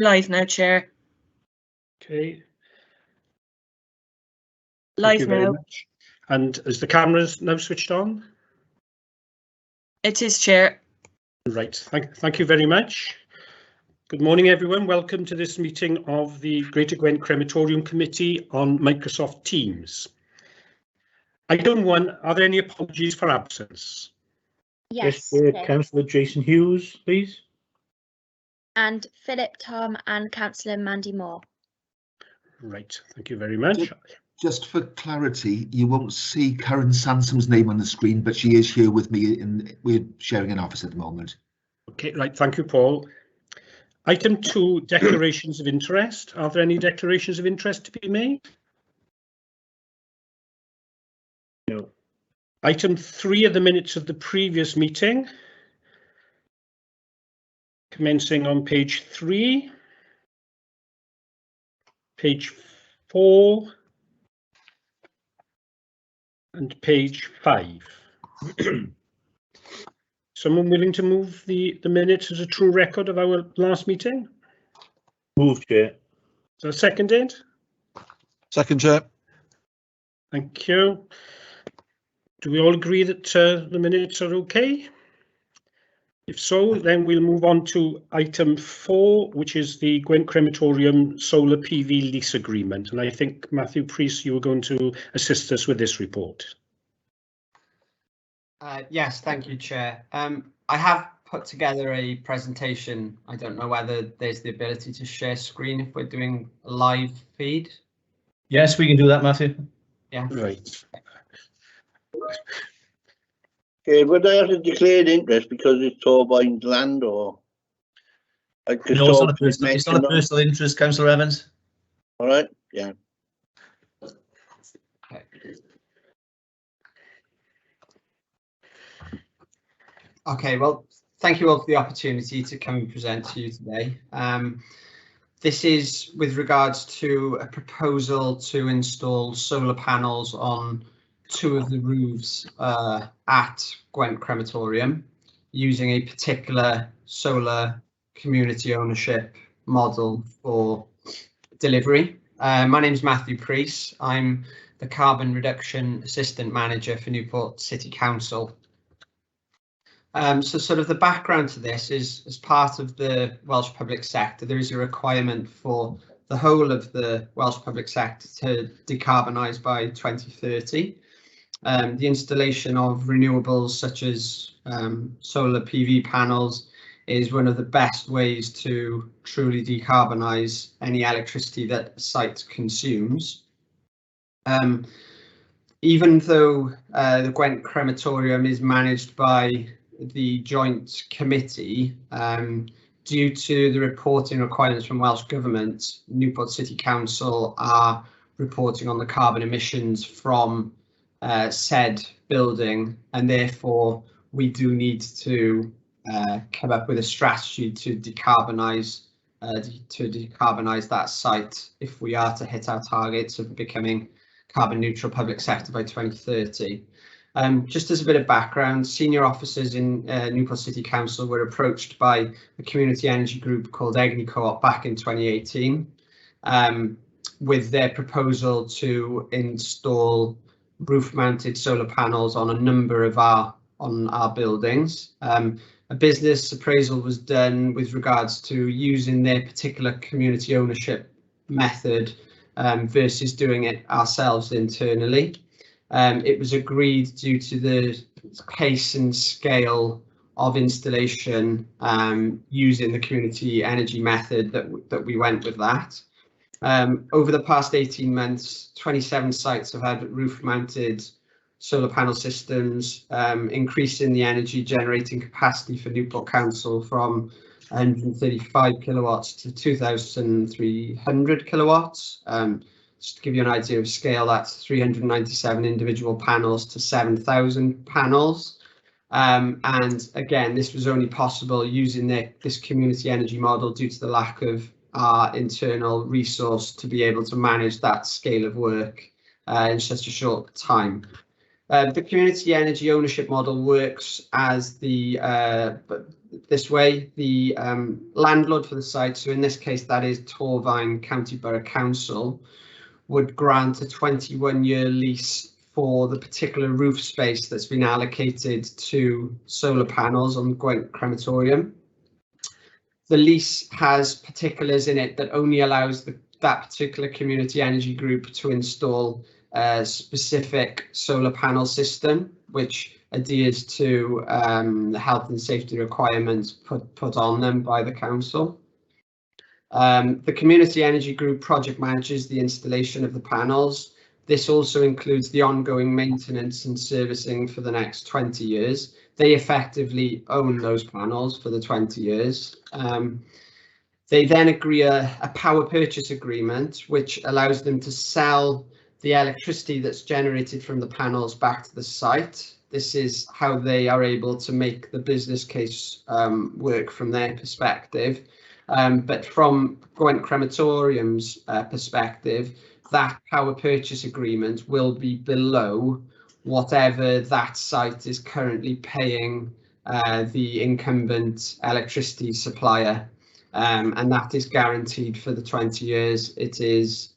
Live now, Chair. Okay. Live now. Much. And is the cameras now switched on? It is, Chair. Right. Thank you very much. Good morning, everyone. Welcome to this meeting of the Greater Gwent Crematorium Committee on Microsoft Teams. Item 1, are there any apologies for absence? Yes, Councillor Jason Hughes, please. and Philip Tom and Councillor Mandy Moore. Right, thank you very much. Just for clarity, you won't see Karen Sansom's name on the screen, but she is here with me and we're sharing an office at the moment. Okay, right, thank you, Paul. Item 2, declarations of interest. Are there any declarations of interest to be made? No. Item 3 are the minutes of the previous meeting. Commencing on page 3, page 4, and page 5. Someone willing to move the minutes as a true record of our last meeting? Move, Chair. So seconded? Second, Chair. Thank you. Do we all agree that the minutes are okay? If so, then we'll move on to item 4, which is the Gwent Crematorium Solar PV lease agreement. And I think, Matthew Priest, you were going to assist us with this report. Yes, thank you, Chair. I have put together a presentation. I don't know whether there's the ability to share screen if we're doing a live feed. Yes, we can do that, Matthew. Yeah. Right. Okay, would I have to declare interest because it's Torbine's land, or? No, it's not a personal interest, Councillor Evans. All right, yeah. Okay. Okay, well, thank you all for the opportunity to come and present to you today. This is with regards to a proposal to install solar panels on 2 of the roofs at Gwent Crematorium using a particular solar community ownership model for delivery. My name is Matthew Priest. I'm the Carbon Reduction Assistant Manager for Newport City Council. So sort of the background to this is, as part of the Welsh public sector, there is a requirement for the whole of the Welsh public sector to decarbonise by 2030. The installation of renewables such as solar PV panels is one of the best ways to truly decarbonise any electricity that a site consumes. Even though the Gwent Crematorium is managed by the joint committee, due to the reporting requirements from Welsh Government, Newport City Council are reporting on the carbon emissions from said building, and therefore we do need to come up with a strategy to decarbonise that site if we are to hit our targets of becoming carbon neutral public sector by 2030. Just as a bit of background, senior officers in Newport City Council were approached by a community energy group called Egni Co-op back in 2018 with their proposal to install roof-mounted solar panels on a number of our buildings. A business appraisal was done with regards to using their particular community ownership method versus doing it ourselves internally. It was agreed, due to the pace and scale of installation using the community energy method, that we went with that. Over the past 18 months, 27 sites have had roof-mounted solar panel systems, increasing the energy generating capacity for Newport Council from 135 kilowatts to 2,300 kilowatts. Just to give you an idea of scale, that's 397 individual panels to 7,000 panels. And again, this was only possible using this community energy model due to the lack of our internal resource to be able to manage that scale of work in such a short time. The community energy ownership model works as this way. The landlord for the site, so in this case that is Torfaen County Borough Council, would grant a 21-year lease for the particular roof space that's been allocated to solar panels on Gwent Crematorium. The lease has particulars in it that only allows that particular community energy group to install a specific solar panel system, which adheres to the health and safety requirements put on them by the council. The community energy group project manages the installation of the panels. This also includes the ongoing maintenance and servicing for the next 20 years. They effectively own those panels for the 20 years. They then agree a power purchase agreement, which allows them to sell the electricity that's generated from the panels back to the site. This is how they are able to make the business case work from their perspective. But from Gwent Crematorium's perspective, that power purchase agreement will be below whatever that site is currently paying the incumbent electricity supplier, and that is guaranteed for the 20 years. It is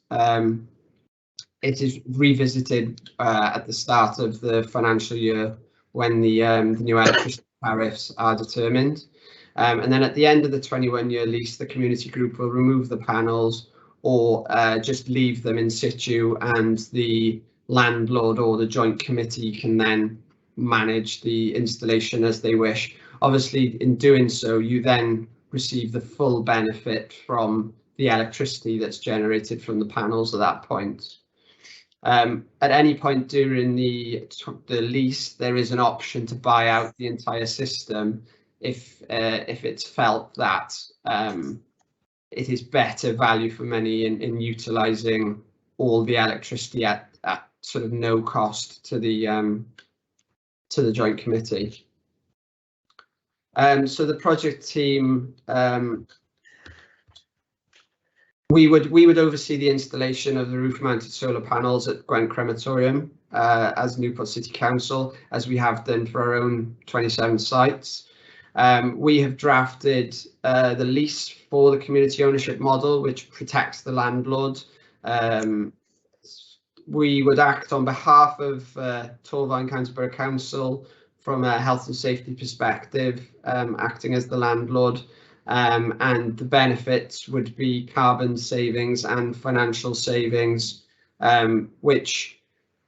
revisited at the start of the financial year when the new electricity tariffs are determined. And then at the end of the 21-year lease, the community group will remove the panels or just leave them in situ, and the landlord or the joint committee can then manage the installation as they wish. Obviously, in doing so, you then receive the full benefit from the electricity that's generated from the panels at that point. At any point during the lease, there is an option to buy out the entire system if it's felt that it is better value for money in utilising all the electricity at sort of no cost to the joint committee. So the project team, we would oversee the installation of the roof-mounted solar panels at Gwent Crematorium as Newport City Council, as we have done for our own 27 sites. We have drafted the lease for the community ownership model, which protects the landlord. We would act on behalf of Torfaen County Borough Council from a health and safety perspective, acting as the landlord, and the benefits would be carbon savings and financial savings, which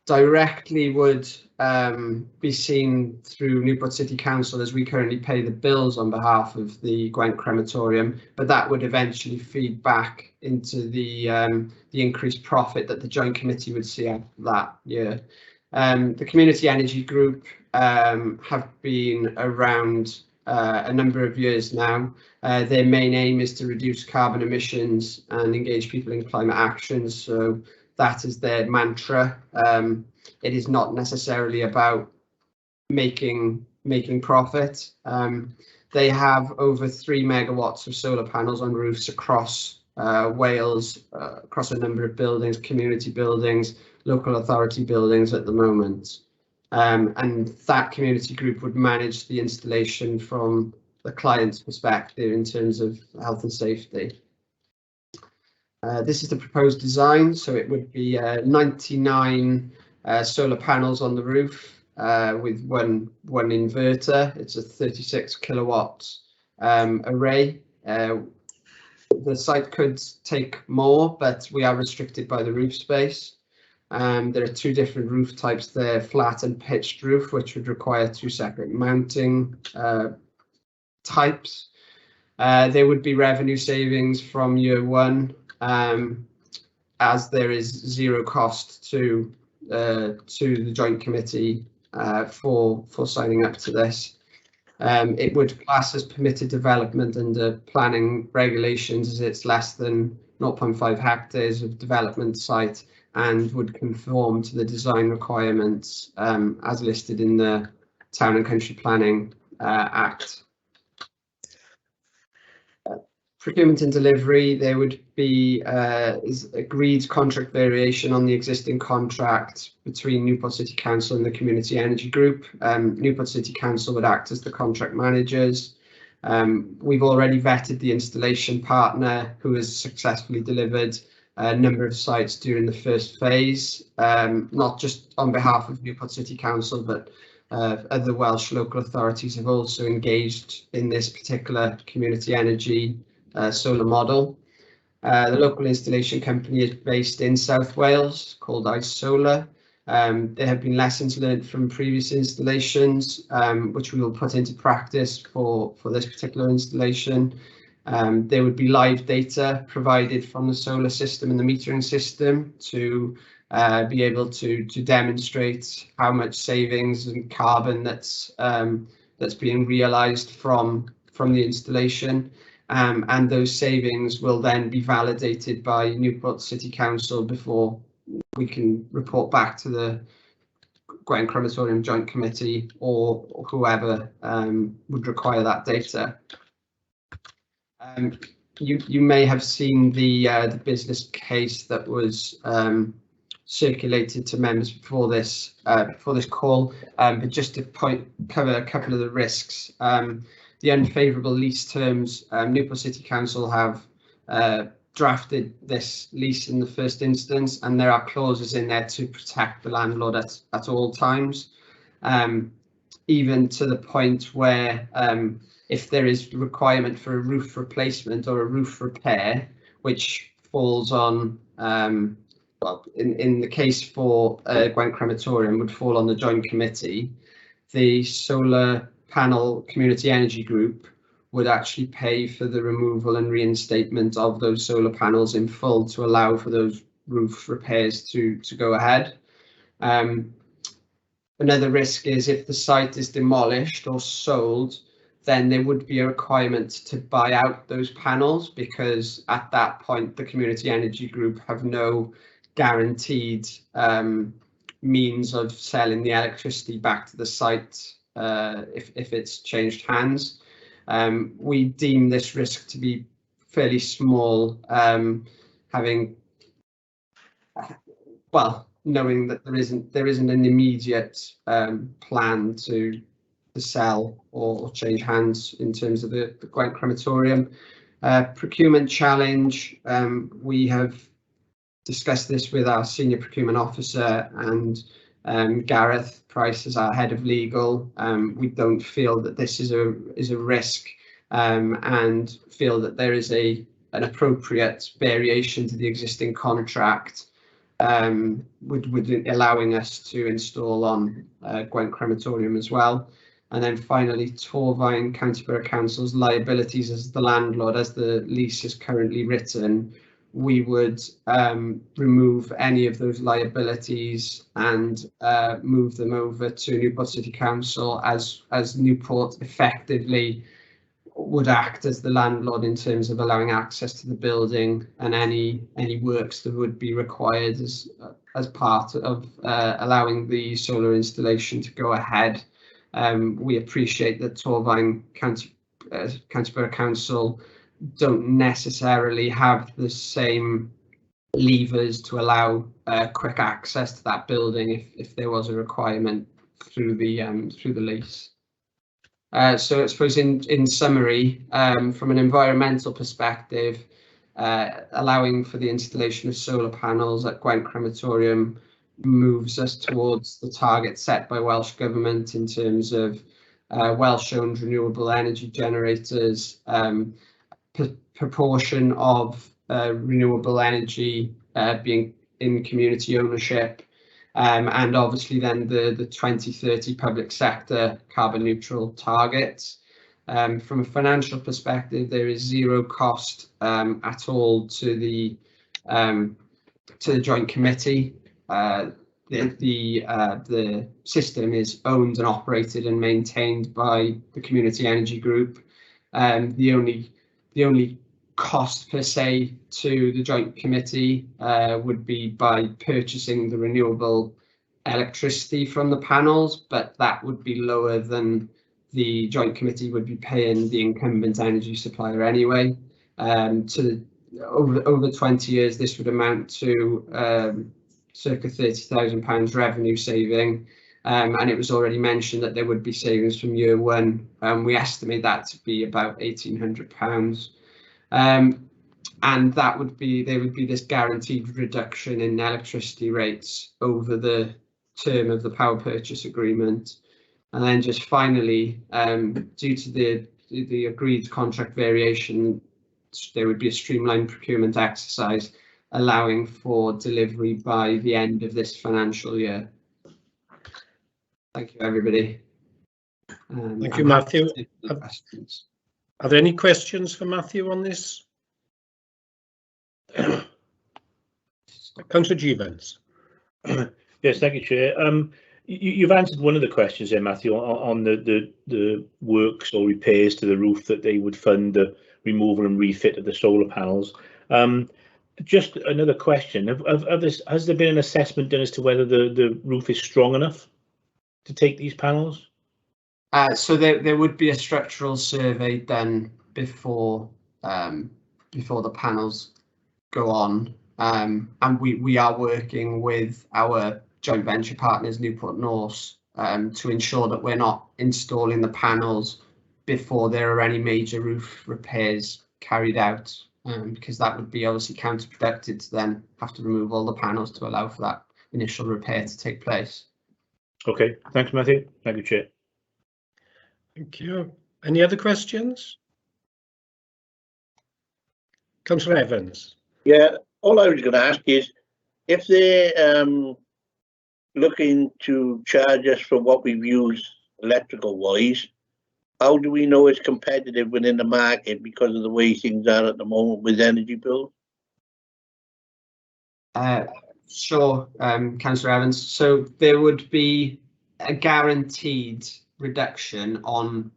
directly would be seen through Newport City Council, as we currently pay the bills on behalf of the Gwent Crematorium, but that would eventually feed back into the increased profit that the joint committee would see after that year. The community energy group have been around a number of years now. Their main aim is to reduce carbon emissions and engage people in climate action, so that is their mantra. It is not necessarily about making profit. They have over 3 megawatts of solar panels on roofs across Wales, across a number of buildings, community buildings, local authority buildings at the moment. And that community group would manage the installation from the client's perspective in terms of health and safety. This is the proposed design, so it would be 99 solar panels on the roof with one inverter. It's a 36 kilowatt array. The site could take more, but we are restricted by the roof space. There are 2 different roof types there, flat and pitched roof, which would require 2 separate mounting types. There would be revenue savings from year 1, as there is 0 cost to the joint committee for signing up to this. It would class as permitted development under planning regulations, as it's less than 0.5 hectares of development site, and would conform to the design requirements as listed in the Town and Country Planning Act. Procurement and Delivery, there would be is agreed contract variation on the existing contract between Newport City Council and the Community Energy Group. Newport City Council would act as the contract managers. We've already vetted the installation partner who has successfully delivered a number of sites during the first phase, not just on behalf of Newport City Council, but other Welsh local authorities have also engaged in this particular community energy solar model. The local installation company is based in South Wales, called Ice Solar. There have been lessons learned from previous installations, which we will put into practice for this particular installation. There would be live data provided from the solar system and the metering system to be able to demonstrate how much savings and carbon that's being realised from the installation. And those savings will then be validated by Newport City Council before we can report back to the Gwent Crematorium Joint Committee or whoever would require that data. You may have seen the business case that was circulated to members before this call, but just to cover a couple of the risks. The unfavourable lease terms, Newport City Council have drafted this lease in the first instance, and there are clauses in there to protect the landlord at all times, even to the point where if there is requirement for a roof replacement or a roof repair, which falls on, well, in the case for Gwent Crematorium would fall on the Joint Committee, the solar panel community energy group would actually pay for the removal and reinstatement of those solar panels in full to allow for those roof repairs to go ahead. Another risk is if the site is demolished or sold, then there would be a requirement to buy out those panels, because at that point the community energy group have no guaranteed means of selling the electricity back to the site if it's changed hands. We deem this risk to be fairly small, knowing that there isn't an immediate plan to sell or change hands in terms of the Gwent Crematorium. Procurement challenge, we have discussed this with our senior procurement officer and Gareth Price as our head of legal. We don't feel that this is a risk, and feel that there is an appropriate variation to the existing contract, would allowing us to install on Gwent Crematorium as well. And then finally, Torfaen County Borough Council's liabilities as the landlord, as the lease is currently written. We would remove any of those liabilities and move them over to Newport City Council, as Newport effectively would act as the landlord in terms of allowing access to the building and any works that would be required as part of allowing the solar installation to go ahead. We appreciate that Torfaen County Borough Council don't necessarily have the same levers to allow quick access to that building if there was a requirement through the lease. So I suppose in summary, from an environmental perspective, allowing for the installation of solar panels at Gwent Crematorium moves us towards the target set by Welsh Government in terms of Welsh-owned renewable energy generators, proportion of renewable energy being in community ownership, and obviously then the 2030 public sector carbon neutral targets. From a financial perspective, there is zero cost at all to the Joint Committee. The system is owned and operated and maintained by the Community Energy Group. The only cost per se to the Joint Committee would be by purchasing the renewable electricity from the panels, but that would be lower than the Joint Committee would be paying the incumbent energy supplier anyway. Over 20 years, this would amount to circa £30,000 revenue saving. And it was already mentioned that there would be savings from year one. We estimate that to be about £1,800. And there would be this guaranteed reduction in electricity rates over the term of the power purchase agreement. And then just finally, due to the agreed contract variation, there would be a streamlined procurement exercise allowing for delivery by the end of this financial year. Thank you, everybody. Thank you, Matthew. Are there any questions for Matthew on this? Councillor Jeevans. Yes, thank you, Chair. You've answered one of the questions there, Matthew, on the works or repairs to the roof that they would fund the removal and refit of the solar panels. Just another question: has there been an assessment done as to whether the roof is strong enough to take these panels? So there would be a structural survey done before the panels go on, and we are working with our joint venture partners, Newport Norse, to ensure that we're not installing the panels before there are any major roof repairs carried out, because that would be obviously counterproductive to then have to remove all the panels to allow for that initial repair to take place. Okay, thanks, Matthew. Thank you, Chair. Thank you. Any other questions? Councillor Evans. Yeah, all I was going to ask is if they're looking to charge us for what we've used electrical wise, how do we know it's competitive within the market because of the way things are at the moment with energy bills? Sure, Councillor Evans. So there would be a guaranteed reduction on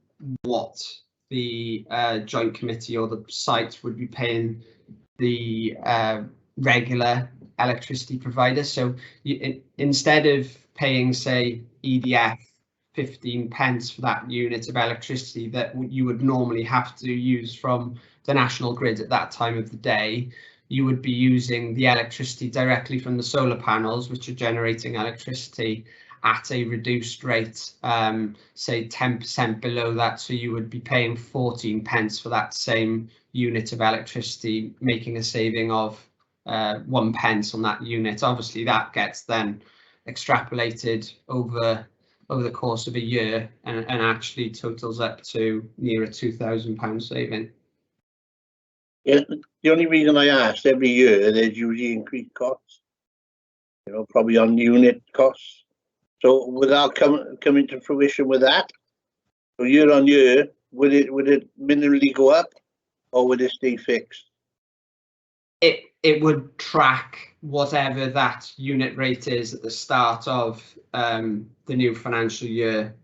what the joint committee or the site would be paying the regular electricity provider. So instead of paying, say, EDF 15 pence for that unit of electricity that you would normally have to use from the national grid at that time of the day, you would be using the electricity directly from the solar panels, which are generating electricity at a reduced rate, say 10% below that. So you would be paying 14 pence for that same unit of electricity, making a saving of 1 pence on that unit. Obviously, that gets then extrapolated over the course of a year and actually totals up to near a £2,000 saving. Yeah, the only reason I asked, every year there's usually increased costs, you know, probably on unit costs. So without coming to fruition with that, so year on year, would it minimally go up, or would it stay fixed? It would track whatever that unit rate is at the start of the new financial year.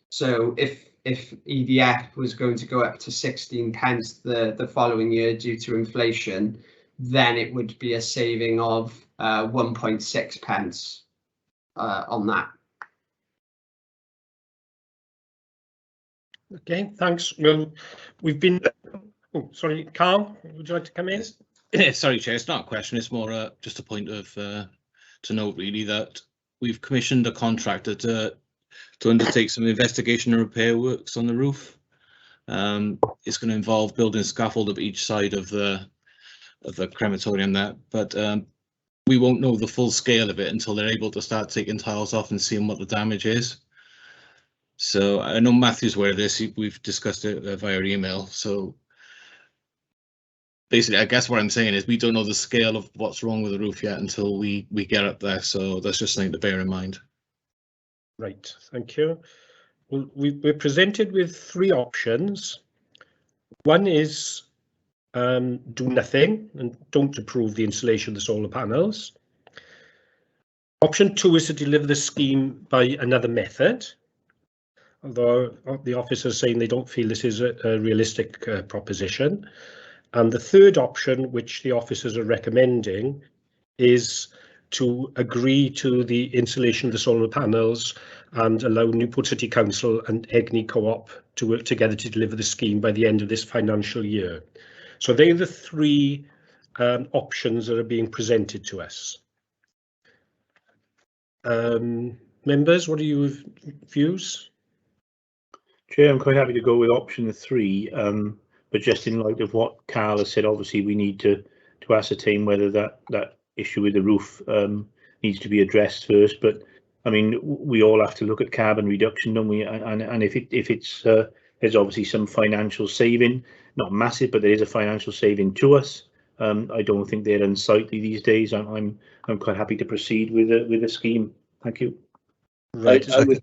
So if EDF was going to go up to 16 pence the following year due to inflation, then it would be a saving of 1.6 pence on that. Okay, thanks. Well, we've been. Oh, sorry, Carl, would you like to come in? Sorry, Chair, it's not a question, it's more just a point of to note really that we've commissioned a contractor to undertake some investigation and repair works on the roof. It's going to involve building a scaffold up each side of the crematorium there, but we won't know the full scale of it until they're able to start taking tiles off and seeing what the damage is. So I know Matthew's aware of this, we've discussed it via email. So basically, I guess what I'm saying is we don't know the scale of what's wrong with the roof yet until we get up there. So that's just something to bear in mind. Right, thank you. Well, we're presented with three options. One is do nothing and don't approve the installation of the solar panels. Option 2 is to deliver the scheme by another method, although the officers saying they don't feel this is a realistic proposition. And the third option, which the officers are recommending, is to agree to the installation of the solar panels and allow Newport City Council and Egni Co-op to work together to deliver the scheme by the end of this financial year. So they're the three options that are being presented to us. Members, what are your views? Chair, I'm quite happy to go with option 3, but just in light of what Carl has said, obviously we need to ascertain whether that issue with the roof needs to be addressed first. But I mean, we all have to look at carbon reduction, don't we? And if it's there's obviously some financial saving, not massive, but there is a financial saving to us. I don't think they're unsightly these days. I'm quite happy to proceed with the scheme. Thank you. Right. I would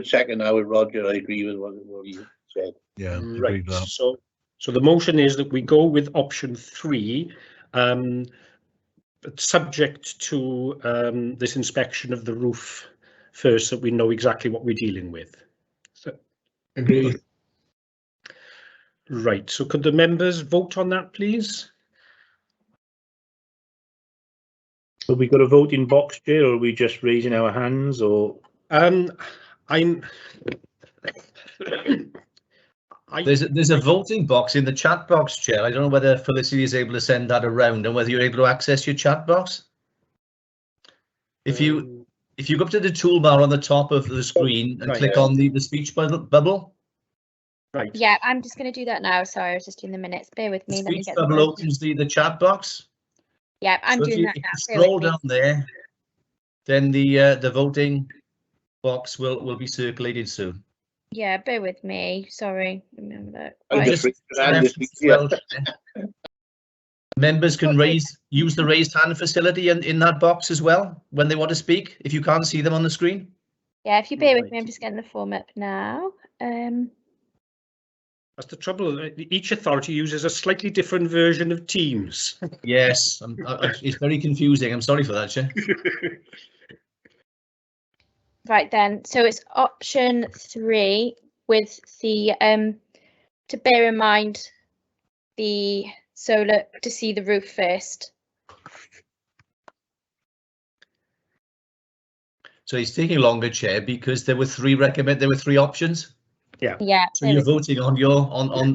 second that with Roger. I agree with what he said. Yeah, Right. So the motion is that we go with option 3, subject to this inspection of the roof first, so we know exactly what we're dealing with. So, Agreed. right. So could the members vote on that, please? Have we got a voting box, Chair, or are we just raising our hands? Or There's a voting box in the chat box, Chair. I don't know whether Felicity is able to send that around and whether you're able to access your chat box. If you go up to the toolbar on the top of the screen and click on the speech bubble. Right. Yeah, I'm just going to do that now. Sorry, I was just doing the minutes. Bear with me. The Let me speech get bubble the opens the chat box. Yeah, I'm So doing that if now. you Bear scroll with me. down there, then the voting box will be circulated soon. Yeah, bear with me. Sorry. Remember that. I Right. just Members can use the raised hand facility in that box as well when they want to speak, if you can't see them on the screen. Yeah, if you bear with me, I'm just getting the form up now. That's the trouble. Each authority uses a slightly different version of Teams. Yes, it's very confusing. I'm sorry for that, Chair. Right then, so it's option 3 with the to bear in mind the solar to see the roof first. So it's taking longer, Chair, because there were three options. Yeah. So you're voting on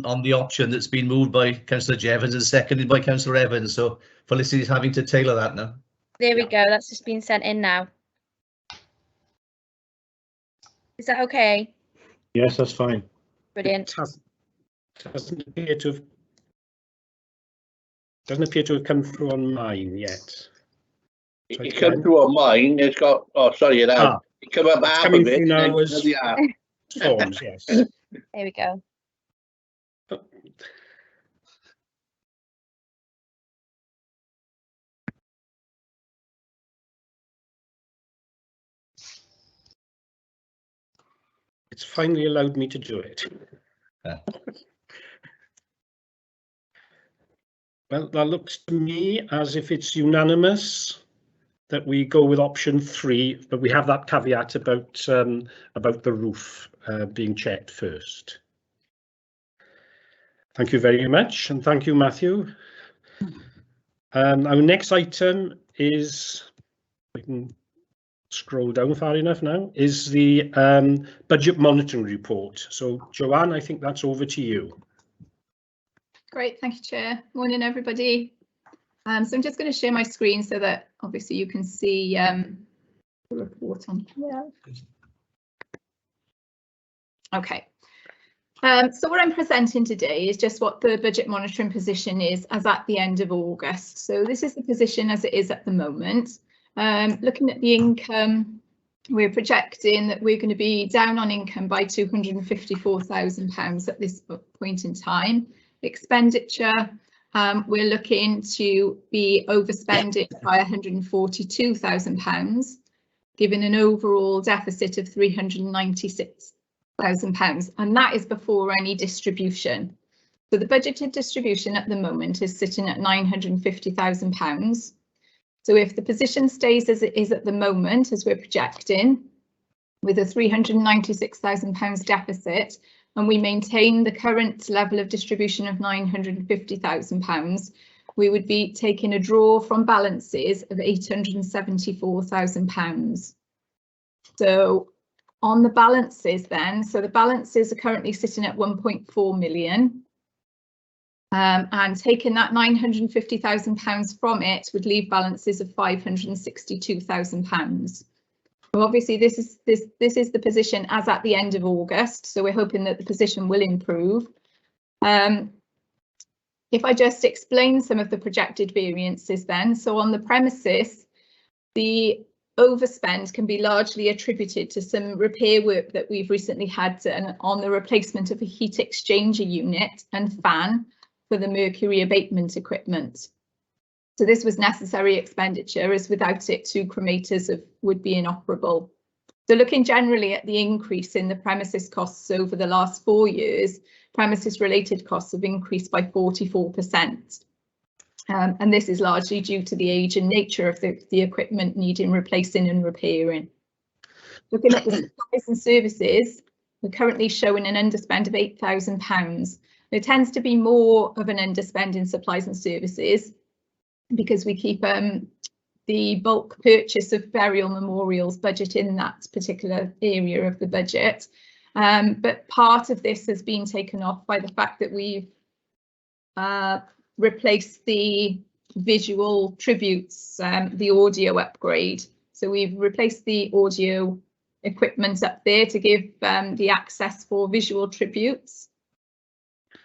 on the option that's been moved by Councillor Jevons and seconded by Councillor Evans. So Felicity is having to tailor that now. There we go. That's just been sent in now. Is that okay? yes, that's fine. Brilliant. Doesn't appear to have come through on mine yet. It came through on mine. It's got. Oh, sorry, it had. It come up half coming of it. through now And as then the half. forms, yes. There we go. It's finally allowed me to do it. Well, that looks to me as if it's unanimous that we go with option 3, but we have that caveat about the roof being checked first. Thank you very much, and thank you, Matthew. Our next item is, we can scroll down far enough now, is the budget monitoring report. So, Joanne, I think that's over to you. Great, thank you, Chair. Morning, everybody. So I'm just going to share my screen so that obviously you can see the report on here. Okay. So what I'm presenting today is just what the budget monitoring position is as at the end of August. So this is the position as it is at the moment. Looking at the income, we're projecting that we're going to be down on income by £254,000 at this point in time. Expenditure, we're looking to be overspending by £142,000, giving an overall deficit of £396,000, and that is before any distribution. So the budgeted distribution at the moment is sitting at £950,000. So if the position stays as it is at the moment, as we're projecting, with a £396,000 deficit, and we maintain the current level of distribution of £950,000, we would be taking a draw from balances of £874,000. So on the balances then, so the balances are currently sitting at 1.4 million. and taking that £950,000 from it would leave balances of £562,000. So obviously this is the position as at the end of August, so we're hoping that the position will improve. If I just explain some of the projected variances then, so on the premises, the overspend can be largely attributed to some repair work that we've recently had done on the replacement of a heat exchanger unit and fan for the mercury abatement equipment. So this was necessary expenditure, as without it 2 cremators would be inoperable. So looking generally at the increase in the premises costs over the last 4 years, premises related costs have increased by 44%. And this is largely due to the age and nature of the equipment needing replacing and repairing. Looking at the supplies and services, we're currently showing an underspend of £8,000. There tends to be more of an underspend in supplies and services because we keep the bulk purchase of burial memorials budget in that particular area of the budget. But part of this has been taken off by the fact that we've replaced the visual tributes, the audio upgrade. So we've replaced the audio equipment up there to give the access for visual tributes.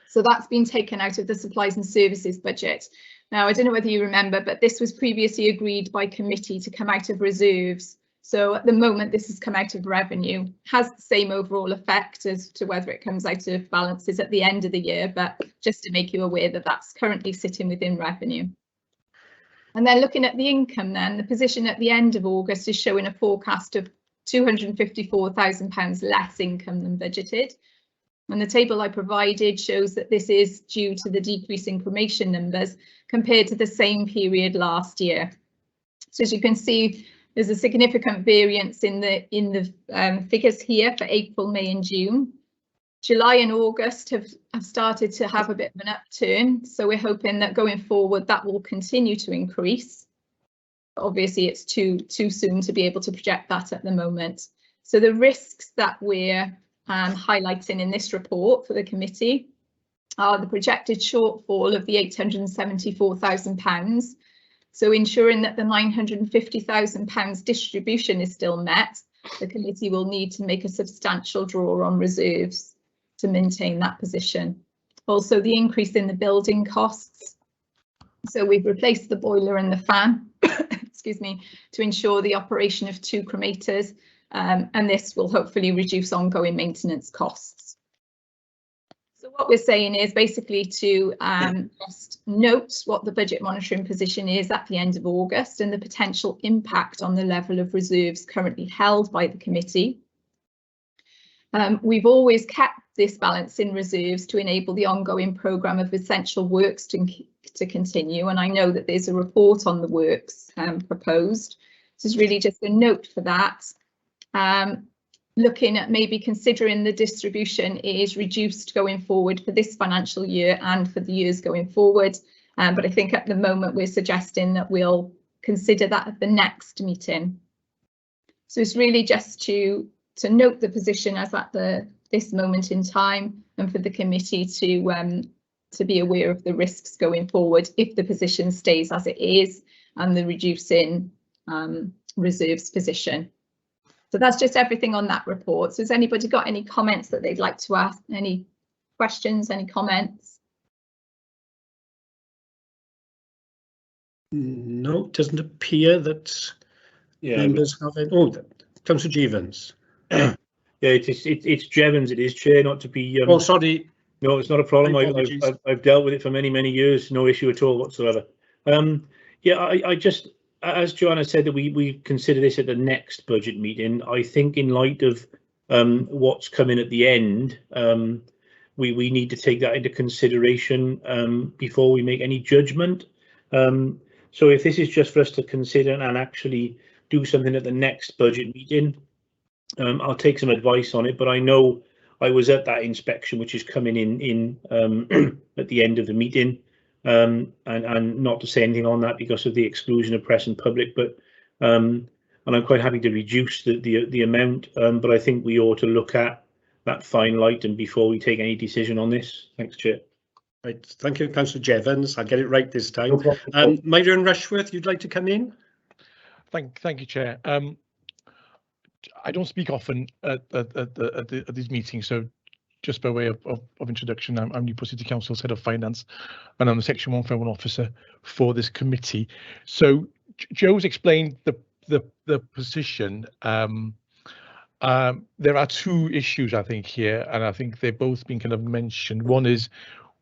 So that's been taken out of the supplies and services budget. Now, I don't know whether you remember, but this was previously agreed by committee to come out of reserves. So at the moment, this has come out of revenue, has the same overall effect as to whether it comes out of balances at the end of the year, but just to make you aware that that's currently sitting within revenue. And then looking at the income then, the position at the end of August is showing a forecast of £254,000 less income than budgeted. And the table I provided shows that this is due to the decrease in cremation numbers compared to the same period last year. So as you can see, there's a significant variance in the figures here for April, May and June. July and August have started to have a bit of an upturn, so we're hoping that going forward that will continue to increase. Obviously, it's too soon to be able to project that at the moment. So the risks that we're highlighting in this report for the committee are the projected shortfall of the £874,000. So ensuring that the £950,000 distribution is still met, the committee will need to make a substantial draw on reserves to maintain that position. Also, the increase in the building costs. So we've replaced the boiler and the fan, excuse me, to ensure the operation of 2 cremators, and this will hopefully reduce ongoing maintenance costs. So what we're saying is basically to just note what the budget monitoring position is at the end of August and the potential impact on the level of reserves currently held by the committee. We've always kept this balance in reserves to enable the ongoing programme of essential works to continue, and I know that there's a report on the works proposed. This is really just a note for that. Looking at maybe considering the distribution is reduced going forward for this financial year and for the years going forward, but I think at the moment we're suggesting that we'll consider that at the next meeting. So it's really just to note the position as at this moment in time, and for the committee to be aware of the risks going forward if the position stays as it is and the reducing reserves position. So that's just everything on that report. So has anybody got any comments that they'd like to ask? Any questions, any comments? No, it doesn't appear that members have any. Oh, Councillor Jevons. Yeah, it's Jevons, it is, Chair, not to be... oh, sorry. No, it's not a problem. I've dealt with it for many years, no issue at all whatsoever. Yeah, I just... As Joanna said, that we consider this at the next budget meeting. I think in light of what's coming at the end, we need to take that into consideration before we make any judgment. So if this is just for us to consider and actually do something at the next budget meeting, I'll take some advice on it. But I know I was at that inspection, which is coming in at the end of the meeting. And not to say anything on that because of the exclusion of press and public, but and I'm quite happy to reduce the amount, but I think we ought to look at that final item before we take any decision on this. Thanks, Chair. Right, thank you, Councillor Jevons. I'll get it right this time. No problem. Myron Rushworth, you'd like to come in? Thank you, Chair. I don't speak often at these meetings, so just by way of introduction, I'm Newport City Council's Head of Finance, and I'm the Section 151 officer for this committee. So Joe's explained the position. There are two issues, I think, here, and I think they've both been kind of mentioned. One is,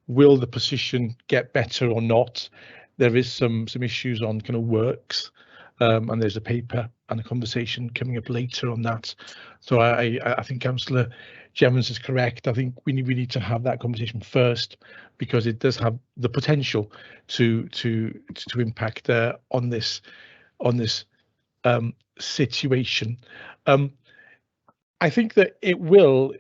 will the position get better or not? There is some issues on kind of works, and there's a paper and a conversation coming up later on that. So I think Councillor Jevons is correct. I think we need to have that conversation first, because it does have the potential to impact on this situation. I think that it will,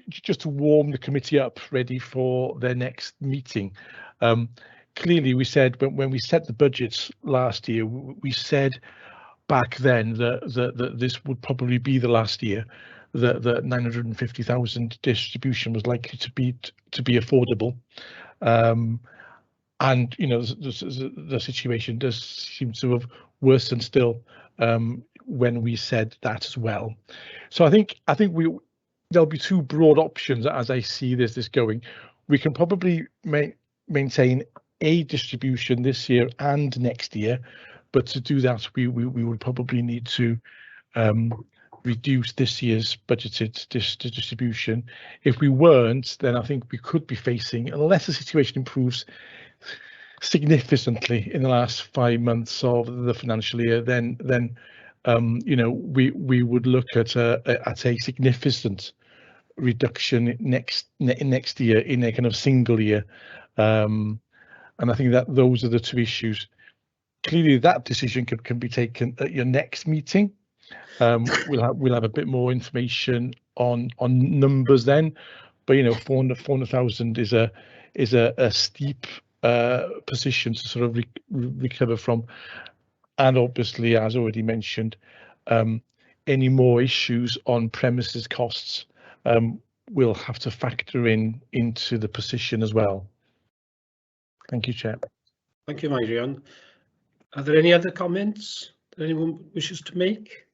just to warm the committee up ready for their next meeting. Clearly, we said when we set the budgets last year, we said back then that this would probably be the last year that the 950,000 distribution was likely to be affordable. And you know, the situation does seem to have worsened still when we said that as well. So I think there'll be two broad options as I see this going. We can probably maintain a distribution this year and next year, but to do that we would probably need to reduce this year's budgeted distribution. If we weren't, then I think we could be facing, unless the situation improves significantly in the last 5 months of the financial year, then you know, we would look at a significant reduction next year in a kind of single year, and I think that those are the two issues. Clearly, that decision can be taken at your next meeting. We'll have a bit more information on numbers then, but you know, 400,000 is a steep position to sort of recover from. And obviously, as already mentioned, any more issues on premises costs will have to factor into the position as well. Thank you, Chair. Thank you, Myrion. Are there any other comments that anyone wishes to make?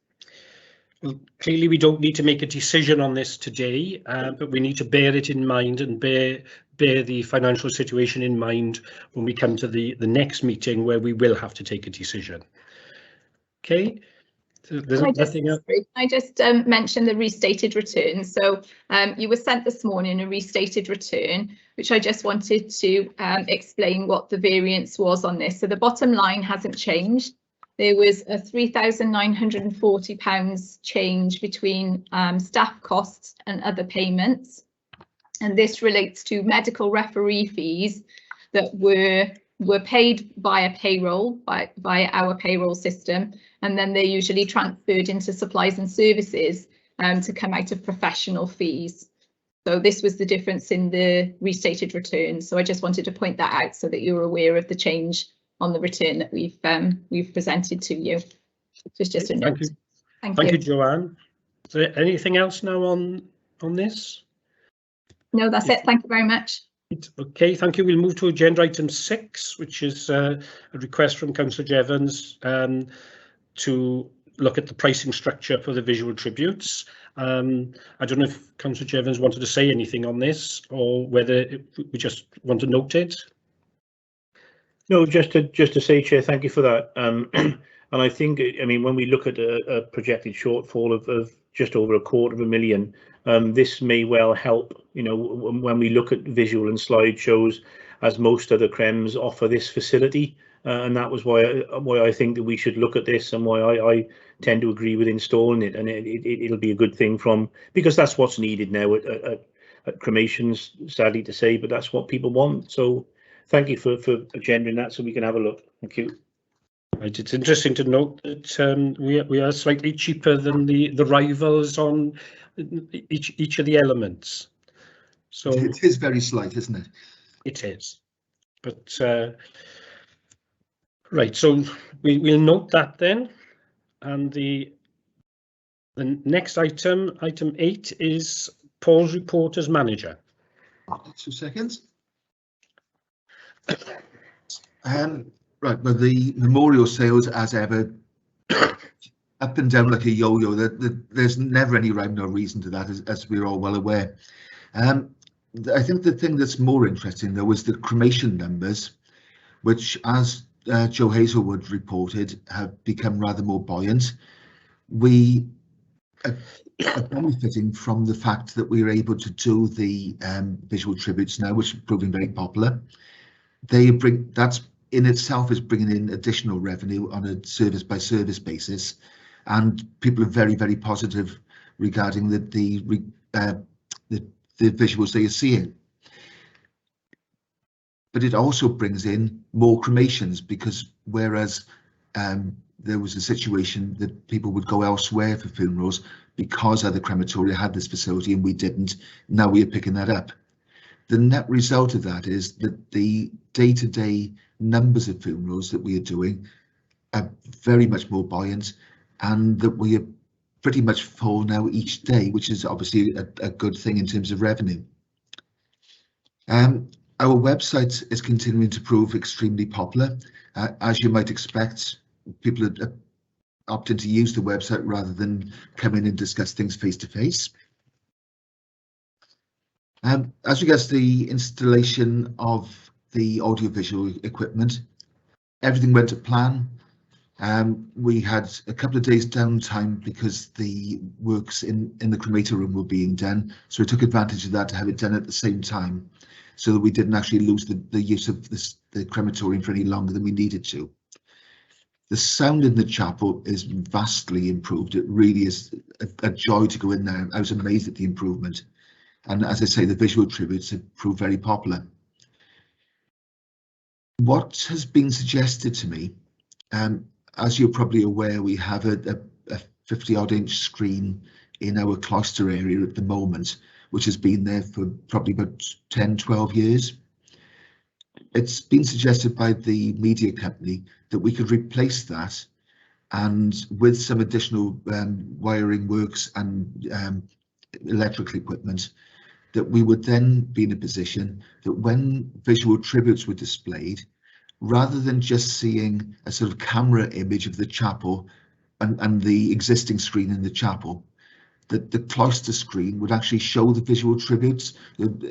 Well, clearly we don't need to make a decision on this today, but we need to bear it in mind and bear the financial situation in mind when we come to the next meeting, where we will have to take a decision. Okay. So there's nothing else. I just mentioned the restated return. So you were sent this morning a restated return, which I just wanted to explain what the variance was on this. So the bottom line hasn't changed. There was a £3,940 change between staff costs and other payments. And this relates to medical referee fees that were paid via payroll, via our payroll system, and then they're usually transferred into supplies and services to come out of professional fees. So this was the difference in the restated return. So I just wanted to point that out so that you're aware of the change on the return that we've presented to you. Just a note. Thank you, Joanne. Is there anything else now on this? No, that's it. Thank you very much. Okay, thank you. We'll move to agenda item 6, which is a request from Councillor Jevons to look at the pricing structure for the visual tributes. I don't know if Councillor Jevons wanted to say anything on this, or whether we just want to note it. No, just to say, Chair, thank you for that. And I think, I mean, when we look at a projected shortfall of just over £250,000, this may well help, you know, when we look at visual and slideshows, as most other crems offer this facility. And that was why I think that we should look at this, and why I tend to agree with installing it. And it'll be a good thing because that's what's needed now at cremations, sadly to say, but that's what people want. So thank you for agending that so we can have a look. Thank you. Right, it's interesting to note that we are slightly cheaper than the rivals on each of the elements. So it is very slight, isn't it? It is, but right. So we'll note that then, and the next item 8, is Paul's report as manager. 2 seconds. Right, but the memorial sales, as ever, up and down like a yo-yo. There's never any rhyme or reason to that, as we're all well aware. I think the thing that's more interesting, though, is the cremation numbers, which, as Joe Hazelwood reported, have become rather more buoyant. We are benefiting from the fact that we are able to do the visual tributes now, which is proving very popular. That's in itself is bringing in additional revenue on a service by service basis, and people are very, very positive regarding the visuals they are seeing. But it also brings in more cremations, because whereas there was a situation that people would go elsewhere for funerals because other crematoria had this facility and we didn't, now we are picking that up. The net result of that is that the day-to-day numbers of funerals that we are doing are very much more buoyant, and that we are pretty much full now each day, which is obviously a good thing in terms of revenue. Our website is continuing to prove extremely popular. As you might expect, people are opting to use the website rather than come in and discuss things face to face. As regards the installation of the audiovisual equipment, everything went to plan. We had a couple of days downtime because the works in the cremator room were being done, so we took advantage of that to have it done at the same time, so that we didn't actually lose the use of the crematorium for any longer than we needed to. The sound in the chapel is vastly improved. It really is a joy to go in there. I was amazed at the improvement. And as I say, the visual tributes have proved very popular. What has been suggested to me, as you're probably aware, we have a 50-odd inch screen in our cloister area at the moment, which has been there for probably about 10, 12 years. It's been suggested by the media company that we could replace that, and with some additional wiring works and electrical equipment, that we would then be in a position that when visual tributes were displayed, rather than just seeing a sort of camera image of the chapel and the existing screen in the chapel, that the cloister screen would actually show the visual tributes,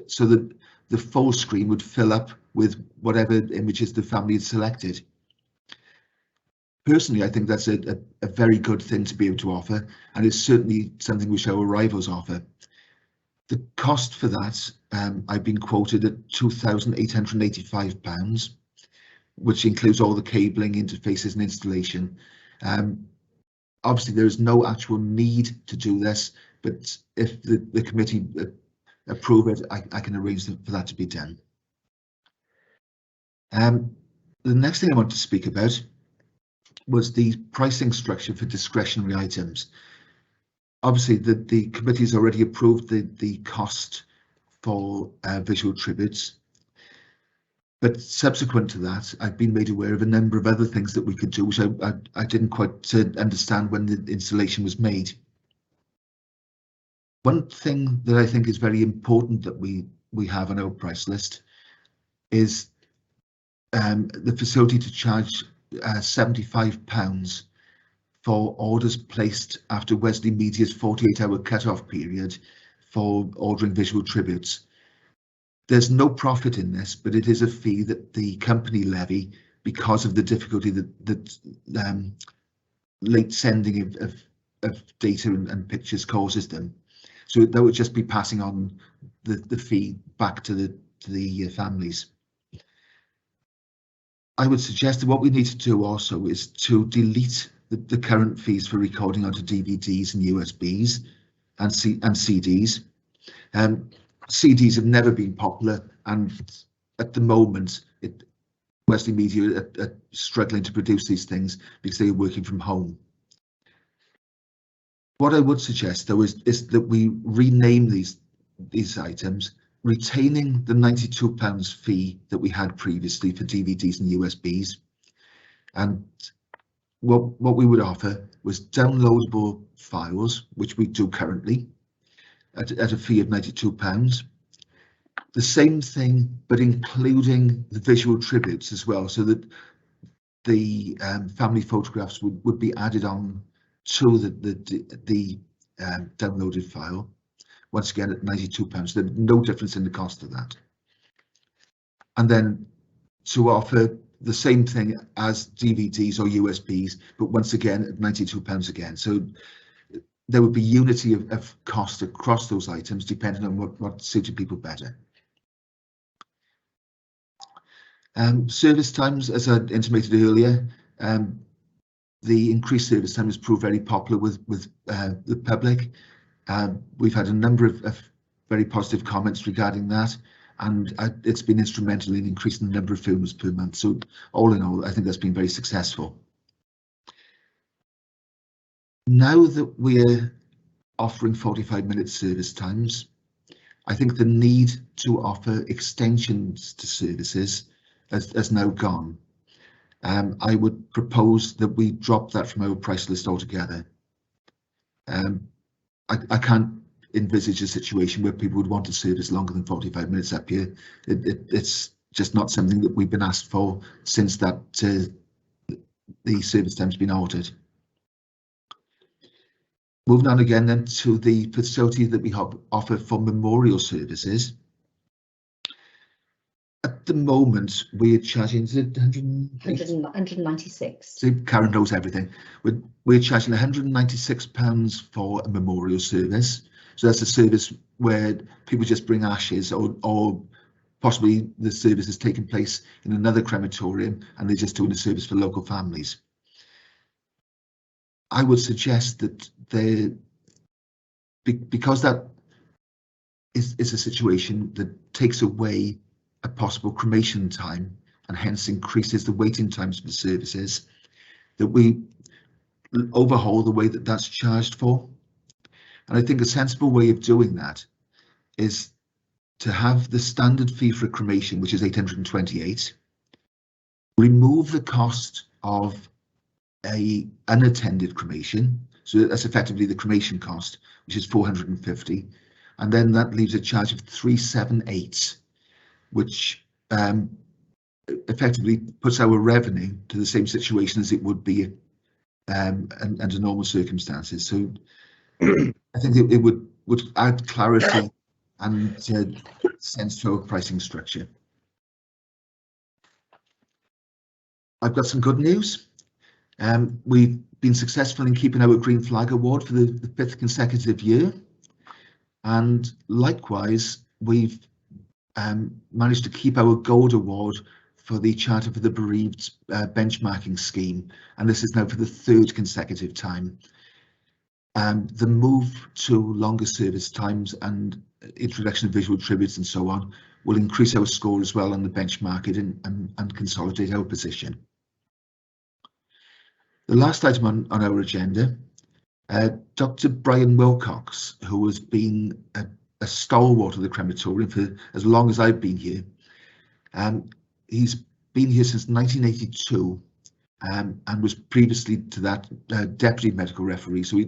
so that the full screen would fill up with whatever images the family had selected. Personally, I think that's a very good thing to be able to offer, and it's certainly something which our rivals offer. The cost for that, I've been quoted at £2,885, which includes all the cabling, interfaces and installation. Obviously, there is no actual need to do this, but if the committee approve it, I can arrange for that to be done. The next thing I want to speak about was the pricing structure for discretionary items. Obviously, the committee has already approved the cost for visual tributes, but subsequent to that, I've been made aware of a number of other things that we could do, which I didn't quite understand when the installation was made. One thing that I think is very important that we have on our price list is the facility to charge £75 for orders placed after Wesley Media's 48-hour cut-off period for ordering visual tributes. There's no profit in this, but it is a fee that the company levy because of the difficulty that late sending of data and pictures causes them. So that would just be passing on the fee back to the families. I would suggest that what we need to do also is to delete the current fees for recording onto DVDs and USBs and CDs. CDs have never been popular, and at the moment Wesley Media are struggling to produce these things because they are working from home. What I would suggest, though, is that we rename these items, retaining the £92 fee that we had previously for DVDs and USBs, and what we would offer was downloadable files, which we do currently at a fee of £92. the same thing, but including the visual tributes as well, so that the family photographs would be added on to the downloaded file. Once again at £92, there's no difference in the cost of that. And then to offer the same thing as DVDs or USBs, but once again at £92 again. So there would be unity of cost across those items depending on what suited people better. Service times, as I intimated earlier, the increased service time has proved very popular with the public. We've had a number of very positive comments regarding that, and it's been instrumental in increasing the number of films per month. So all in all, I think that's been very successful. Now that we're offering 45-minute service times, I think the need to offer extensions to services has now gone. I would propose that we drop that from our price list altogether. I can't envisage a situation where people would want to service longer than 45 minutes up here. It's just not something that we've been asked for since that the service time's been altered. Moving on again then to the facility that we offer for memorial services. At the moment, we're charging 196. So Karen knows everything. We're charging £196 for a memorial service. So that's a service where people just bring ashes, or possibly the service is taking place in another crematorium and they're just doing a service for local families. I would suggest that because that is a situation that takes away a possible cremation time and hence increases the waiting times for the services, that we overhaul the way that that's charged for. And I think a sensible way of doing that is to have the standard fee for a cremation, which is £828, remove the cost of a unattended cremation, so that's effectively the cremation cost, which is £450, and then that leaves a charge of £378, which effectively puts our revenue to the same situation as it would be under normal circumstances. So I think it would add clarity and sense to our pricing structure. I've got some good news. We've been successful in keeping our Green Flag Award for the 5th consecutive year, and likewise we've managed to keep our Gold Award for the Charter for the Bereaved benchmarking scheme, and this is now for the 3rd consecutive time. The move to longer service times and introduction of visual tributes and so on will increase our score as well on the benchmarking and consolidate our position. The last item on our agenda, Dr. Brian Wilcox, who has been a stalwart of the crematorium for as long as I've been here. He's been here since 1982 and was previously to that deputy medical referee, so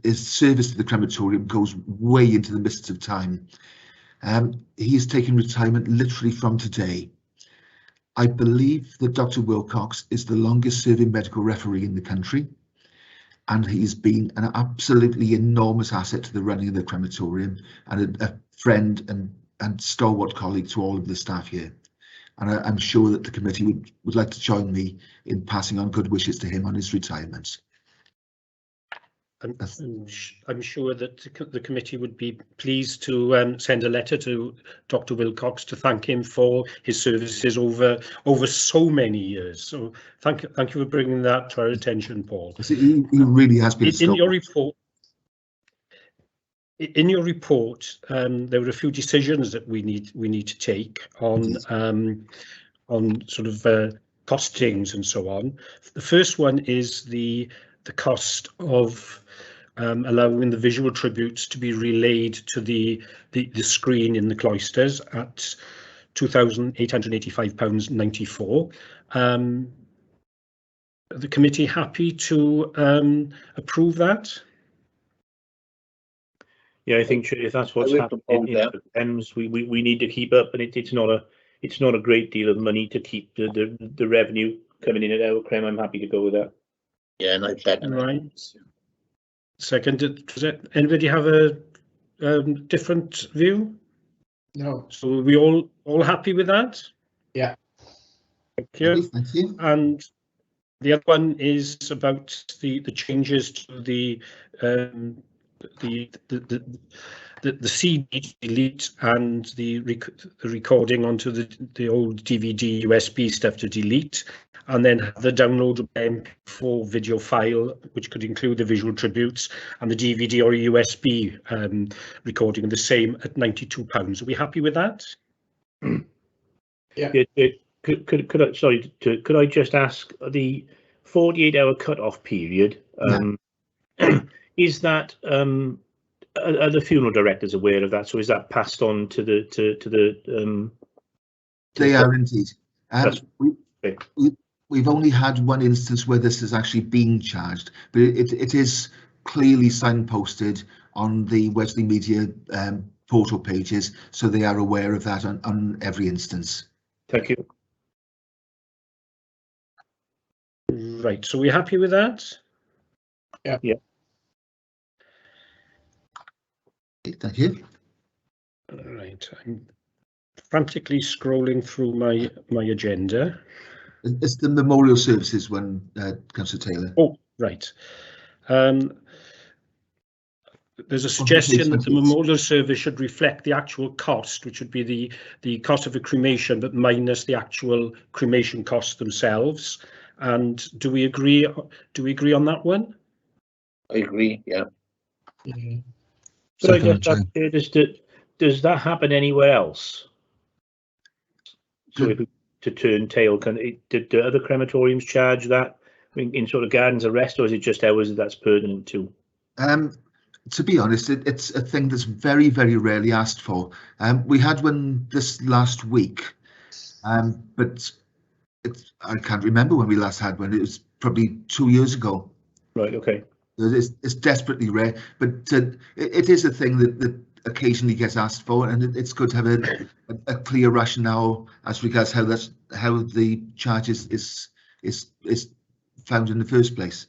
his service to the crematorium goes way into the mists of time. He is taking retirement literally from today. I believe that Dr. Wilcox is the longest serving medical referee in the country, and he's been an absolutely enormous asset to the running of the crematorium and a friend and stalwart colleague to all of the staff here. And I'm sure that the committee would like to join me in passing on good wishes to him on his retirement. I'm sure that the committee would be pleased to send a letter to Dr. Wilcox to thank him for his services over so many years. So thank you for bringing that to our attention, Paul. He really has been. In your report, there were a few decisions that we need to take on sort of costings and so on. The first one is the cost of allowing the visual tributes to be relayed to the screen in the cloisters at £2,885.94. The committee happy to approve that? Yeah, I think if that's what's will happening propose in that. the Thames, we need to keep up, and it's not a great deal of money to keep the revenue coming in at our Crem. I'm happy to go with that. Yeah, and I second that. Right. Seconded. Does anybody have a different view? No. So are we all happy with that? Yeah. Thank you. Thank you. And the other one is about the changes to the CD delete and the recording onto the old DVD USB stuff to delete, and then have the downloadable MP4 video file, which could include the visual tributes, and the DVD or USB recording the same at £92. Are we happy with that? Yeah. Could I just ask the 48-hour cut-off period? Is that are the funeral directors aware of that? So is that passed on to the They are indeed. That's We've only had one instance where this has actually been charged, but it is clearly signposted on the Wesley Media portal pages, so they are aware of that on every instance. Thank you. Right, so we're happy with that? Yeah. Yeah. Thank you. Right, I'm frantically scrolling through my agenda. It's the memorial services one, Councillor Taylor. Oh, right. There's a suggestion that the memorial service should reflect the actual cost, which would be the cost of a cremation, but minus the actual cremation costs themselves. And do we agree? Do we agree on that one? I agree. Yeah. But I guess does that happen anywhere else? So if we to turn tail, do other crematoriums charge that in sort of gardens arrest, or is it just ours that's pertinent too? To be honest, it's a thing that's very, very rarely asked for. We had one this last week, but I can't remember when we last had one. It was probably 2 years ago. Right. Okay. It's desperately rare, but it is a thing that occasionally gets asked for, and it's good to have a clear rationale as regards how the charge is found in the first place.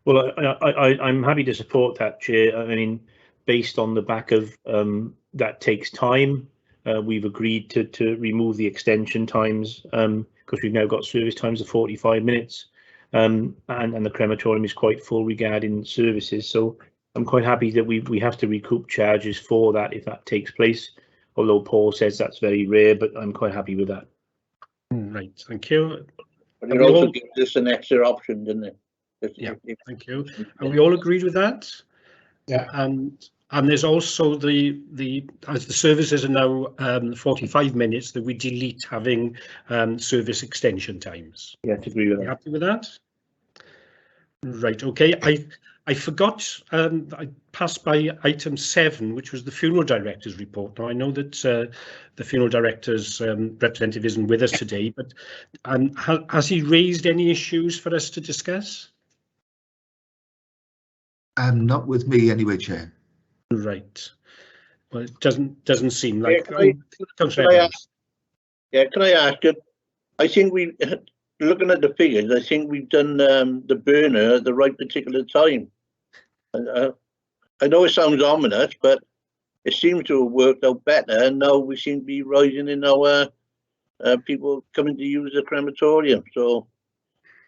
Well, I'm happy to support that, Chair. I mean, based on the back of that takes time, we've agreed to remove the extension times because we've now got service times of 45 minutes, and the crematorium is quite full regarding services. So I'm quite happy that we have to recoup charges for that if that takes place. Although Paul says that's very rare, but I'm quite happy with that. Right, thank you. But it also gives us an extra option, didn't it? Yeah, thank you. And we all agreed with that? Yeah. And there's also as the services are now 45 minutes, that we delete having service extension times. Yeah, to agree with that. You happy with that? Right, okay. I forgot, I passed by item 7, which was the funeral director's report. Now I know that the funeral director's representative isn't with us today, but has he raised any issues for us to discuss? Not with me anyway, Chair. Right. Well, it doesn't seem like. Can I ask you? I think looking at the figures, I think we've done the burner at the right particular time. I know it sounds ominous, but it seems to have worked out better, and now we seem to be rising in our people coming to use the crematorium. So,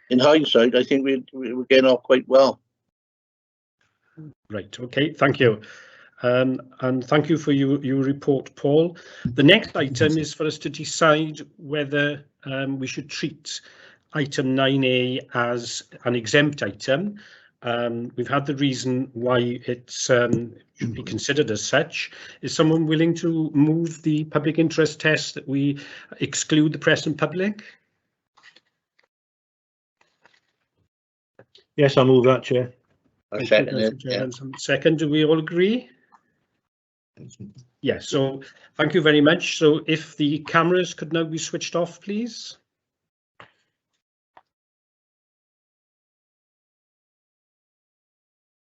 in hindsight, I think we're getting off quite well. Right, okay, thank you. And thank you for your report, Paul. The next item is for us to decide whether we should treat item 9A as an exempt item. We've had the reason why it should be considered as such. Is someone willing to move the public interest test that we exclude the press and public? Yes, I'll move that, Chair. Second, do we all agree? Yes, so thank you very much. So if the cameras could now be switched off, please.